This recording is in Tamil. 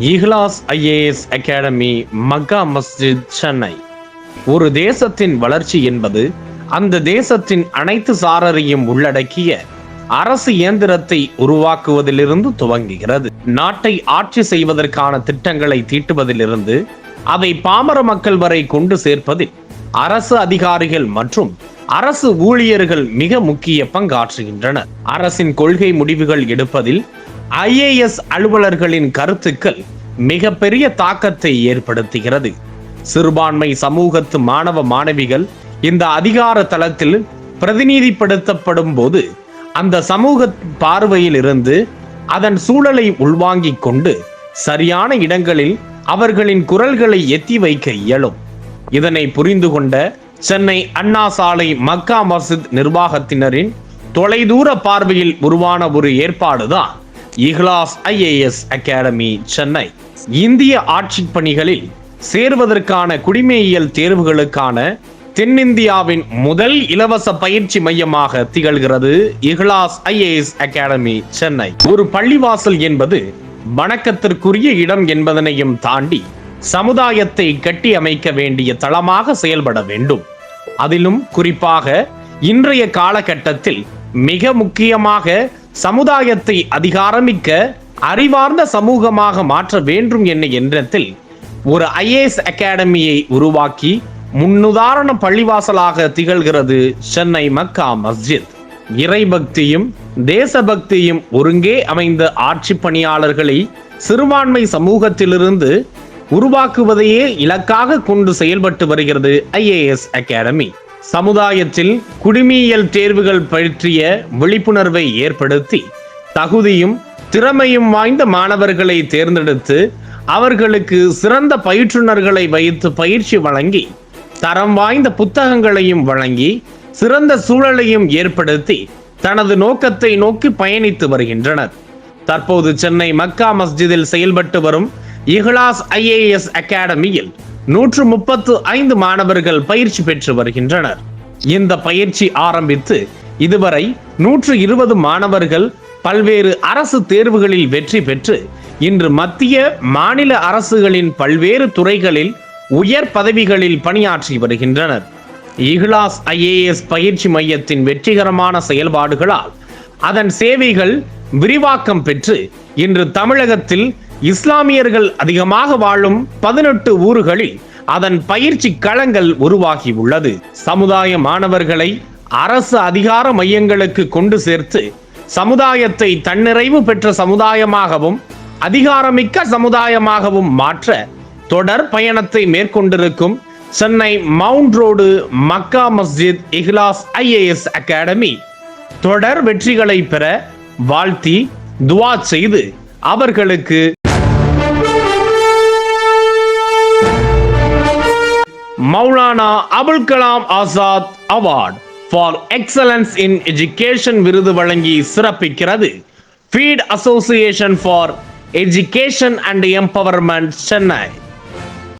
இஹ்லாஸ் IAS அகாடமி, மக்கா மஸ்ஜித், சென்னை. ஒரு தேசத்தின் வளர்ச்சி என்பது அந்த தேசத்தின் அனைத்து சாரரையும் உள்ளடக்கிய அரசு இயந்திரத்தை உருவாக்குவதிலிருந்து துவங்குகிறது. நாட்டை ஆட்சி செய்வதற்கான திட்டங்களை தீட்டுவதிலிருந்து அதை பாமர மக்கள் வரை கொண்டு சேர்ப்பதில் அரசு அதிகாரிகள் மற்றும் அரசு ஊழியர்கள் மிக முக்கிய பங்காற்றுகின்றனர். அரசின் கொள்கை முடிவுகள் எடுப்பதில் IAS அலுவலர்களின் கருத்துக்கள் மிக பெரிய தாக்கத்தை ஏற்படுத்துகிறது. சிறுபான்மை சமூகத்து மாணவ மாணவிகள் இந்த அதிகார தளத்தில் பிரதிநிதிப்படுத்தப்படும் போது அந்த சமூக பார்வையில் இருந்து அதன் சூழலை உள்வாங்கிக் கொண்டு சரியான இடங்களில் அவர்களின் குரல்களை எத்தி வைக்க இயலும். இதனை புரிந்து கொண்ட சென்னை அண்ணா சாலை மக்கா மஸ்ஜித் நிர்வாகத்தினரின் தொலைதூர பார்வையில் உருவான ஒரு ஏற்பாடுதான் இஹ்லாஸ் IAS அகாடமி, சென்னை. இந்திய ஆட்சி பணிகளில் சேர்வதற்கான குடிமையியல் தேர்வுகளுக்கான தென்னிந்தியாவின் முதல் இலவச பயிற்சி மையமாக திகழ்கிறது இஹ்லாஸ் IAS அகாடமி, சென்னை. ஒரு பள்ளிவாசல் என்பது வணக்கத்திற்குரிய இடம் என்பதனையும் தாண்டி சமுதாயத்தை கட்டி அமைக்க வேண்டிய தளமாக செயல்பட வேண்டும். அதிலும் குறிப்பாக இன்றைய காலகட்டத்தில் மிக முக்கியமாக சமுதாயத்தை அதிகாரமிக்க அறிவார்ந்த சமூகமாக மாற்ற வேண்டும் என்ற எண்ணத்தில் ஒரு IAS அகாடமியை உருவாக்கி முன்னுதாரண பள்ளிவாசலாக திகழ்கிறது சென்னை மக்கா மஸ்ஜித். இறைபக்தியும் தேசபக்தியும் ஒருங்கே அமைந்த ஆட்சி பணியாளர்களை சிறுபான்மை சமூகத்திலிருந்து உருவாக்குவதையே இலக்காக கொண்டு செயல்பட்டு வருகிறது IAS அகாடமி. சமுதாயத்தில் குடிமையியல் தேர்வுகள் பற்றிய விழிப்புணர்வை ஏற்படுத்தி தகுதியும் திறமையும் வாய்ந்த மாணவர்களை தேர்ந்தெடுத்து அவர்களுக்கு சிறந்த பயிற்றுனர்களை வைத்து பயிற்சி வழங்கி தரம் வாய்ந்த புத்தகங்களையும் வழங்கி சிறந்த சூழலையும் ஏற்படுத்தி தனது நோக்கத்தை நோக்கி பயணித்து வருகின்றனர். தற்போது சென்னை மக்கா மஸ்ஜிதில் செயல்பட்டு வரும் இஹ்லாஸ் IAS அகாடமியில் 135 மாணவர்கள் பயிற்சி பெற்று வருகின்றனர். இந்த பயிற்சி ஆரம்பித்து இதுவரை 120 மாணவர்கள் பல்வேறு அரசு தேர்வுகளில் வெற்றி பெற்று இன்று மத்திய மாநில அரசுகளின் பல்வேறு துறைகளில் உயர் பதவிகளில் பணியாற்றி வருகின்றனர். இஹ்லாஸ் IAS பயிற்சி மையத்தின் வெற்றிகரமான செயல்பாடுகளால் அதன் சேவைகள் விரிவாக்கம் பெற்று இன்று தமிழகத்தில் இஸ்லாமியர்கள் அதிகமாக வாழும் 18 ஊர்களில் அதன் பயிற்சி களங்கள் உருவாகி உள்ளது. சமுதாய மாணவர்களை அரசு அதிகார மையங்களுக்கு கொண்டு சேர்த்து சமுதாயத்தை தன்னிறைவு பெற்ற சமுதாயமாகவும் அதிகாரமிக்க சமுதாயமாகவும் மாற்ற தொடர் பயணத்தை மேற்கொண்டிருக்கும் சென்னை மவுண்ட் ரோடு மக்கா மஸ்ஜித் இஹ்லாஸ் IAS அகாடமி தொடர் வெற்றிகளை பெற வாழ்த்தி துவா செய்து அவர்களுக்கு Maulana Abul Kalam Azad award for excellence in education விருது வழங்கி சிறப்பிக்கிறது FEAT association for education and empowerment, Chennai.